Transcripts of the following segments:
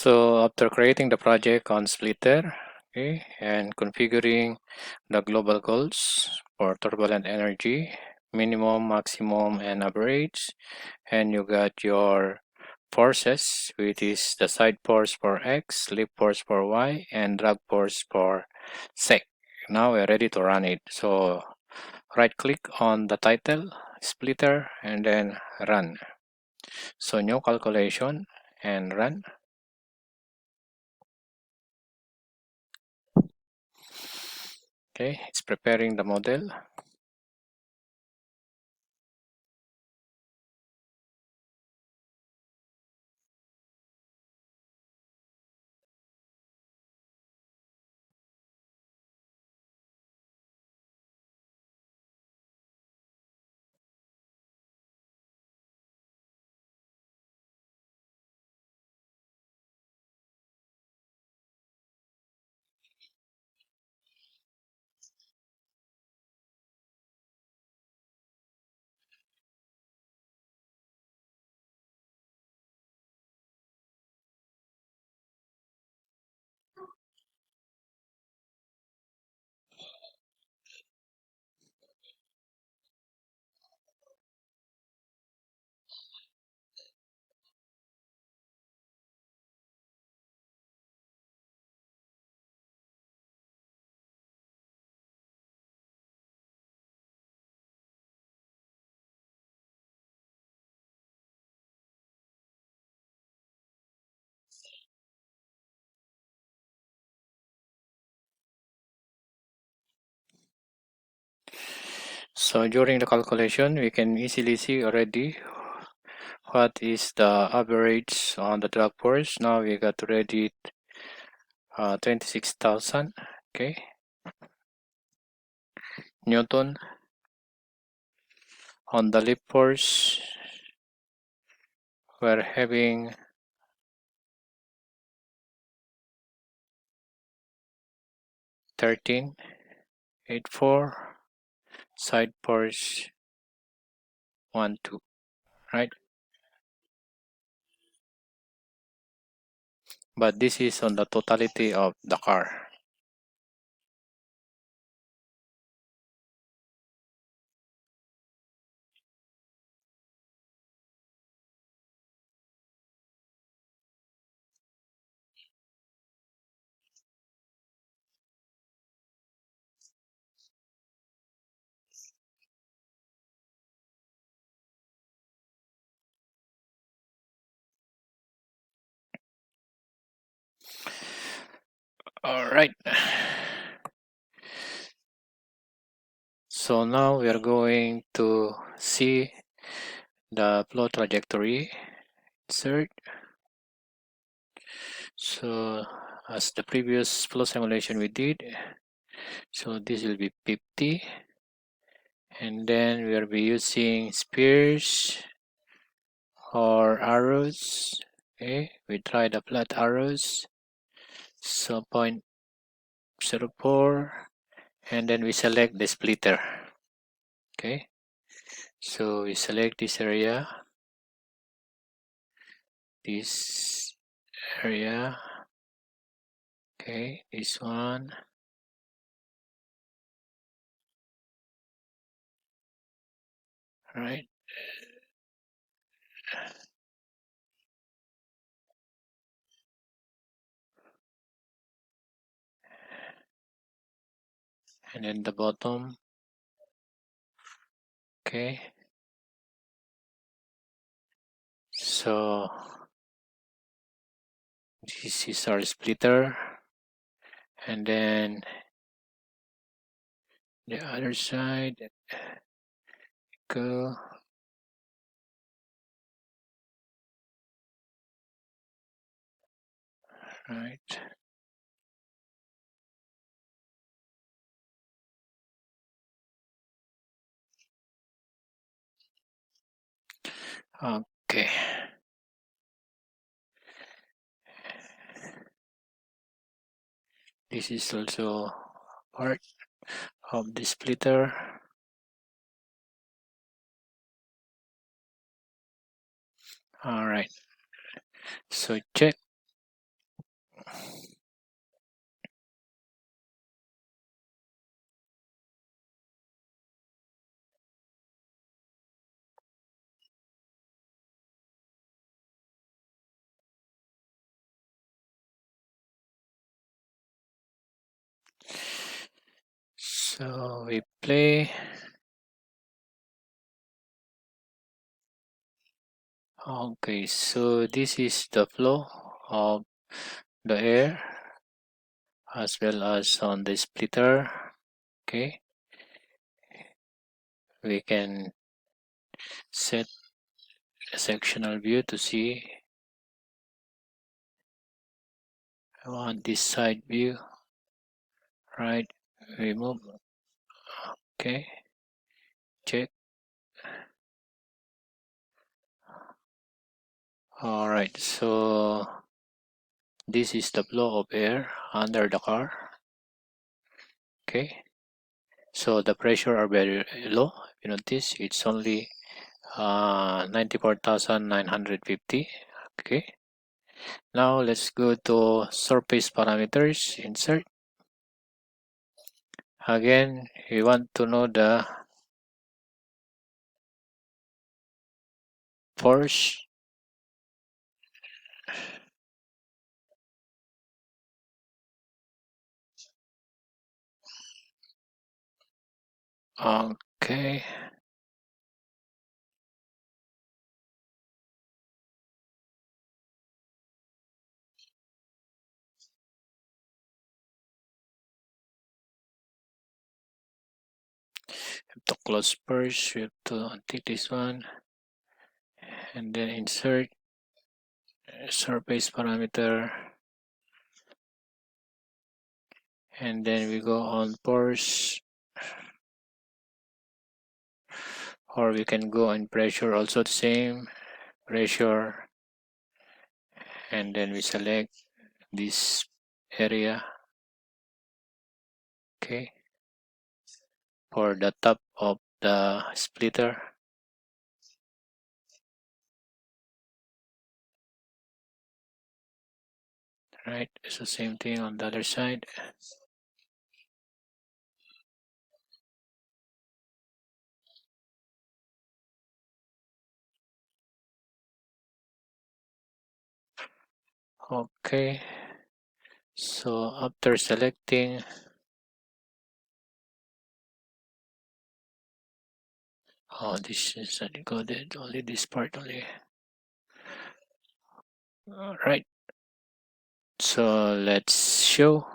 So after creating the project on Splitter, okay, and configuring the global goals for turbulent energy, minimum, maximum, and average, and you got your forces, which is the side force for X, slip force for Y, and drag force for Z. Now we're ready to run it. So right click on the title, Splitter, and then run. So new calculation and run. Okay, it's preparing the model. So during the calculation, we can easily see already what is the average on the drag force. Now we got already 26,000, okay, Newton. On the lip force, we're having 13.84, side force 1.2, right? But this is on the totality of the car. All right. So now we are going to see the flow trajectory. Insert. So as the previous flow simulation we did, so this will be 50, and then we will be using spears or arrows. Okay, we try the flat arrows. So 0.04, and then we select the splitter. Okay, so we select this area, okay, this one. Right, and then the bottom. Okay, so this is our splitter, and then the other side, go. Right, okay. This is also part of the splitter. All right, so check So we play. Okay, so this is the flow of the air as well as on the splitter. Okay, we can set a sectional view to see. I want this side view, right? Remove. Okay, check. All right, so this is the flow of air under the car. Okay, so the pressure are very low. You notice it's only 94,950. Okay, now let's go to surface parameters. Insert. Again, we want to know the force. Okay, to close first, we have to take this one and then insert surface parameter, and then we go on force, or we can go on pressure, also the same pressure, and then we select this area. Okay, for the top of the splitter. Right, it's the same thing on the other side. Okay, so after selecting, this is uncoded, only this part only. All right, so let's show.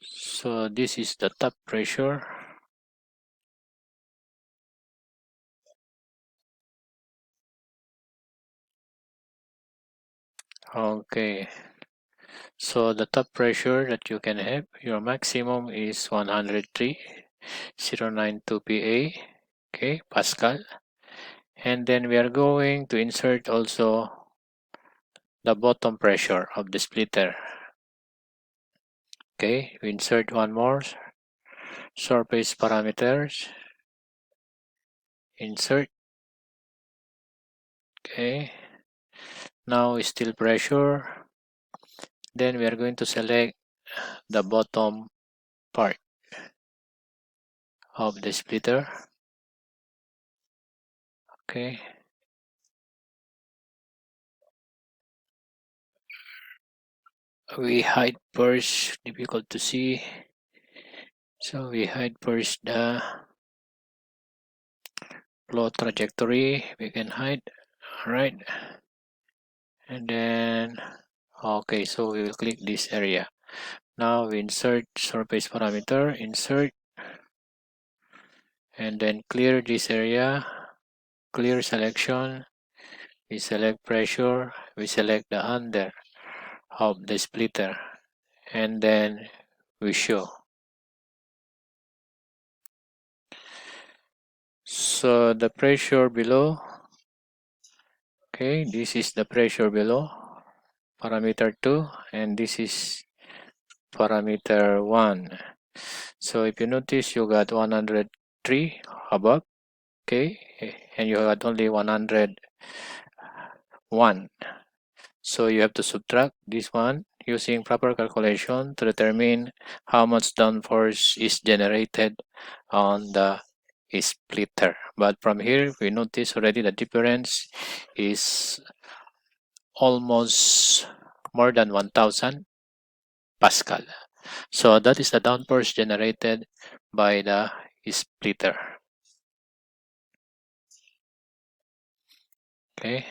So this is the top pressure. Okay, so the top pressure that you can have, your maximum is 103.092 PA, okay, Pascal. And then we are going to insert also the bottom pressure of the splitter. Okay, we insert one more surface parameters. Insert. Okay, now still pressure. Then we are going to select the bottom part of the splitter. Okay, we hide first, difficult to see, so we hide first the flow trajectory. We can hide. All right, and then okay, so we will click this area. Now we insert surface parameter, insert, and then clear this area, clear selection. We select pressure, we select the under of the splitter, and then we show. So the pressure below, okay, this is the pressure below, parameter 2, and this is parameter 1. So if you notice, you got 103 above, okay, and you got only 101. So you have to subtract this one using proper calculation to determine how much downforce is generated on the splitter. But from here, we notice already the difference is almost more than 1000 Pascal. So that is the downforce generated by the splitter. Okay.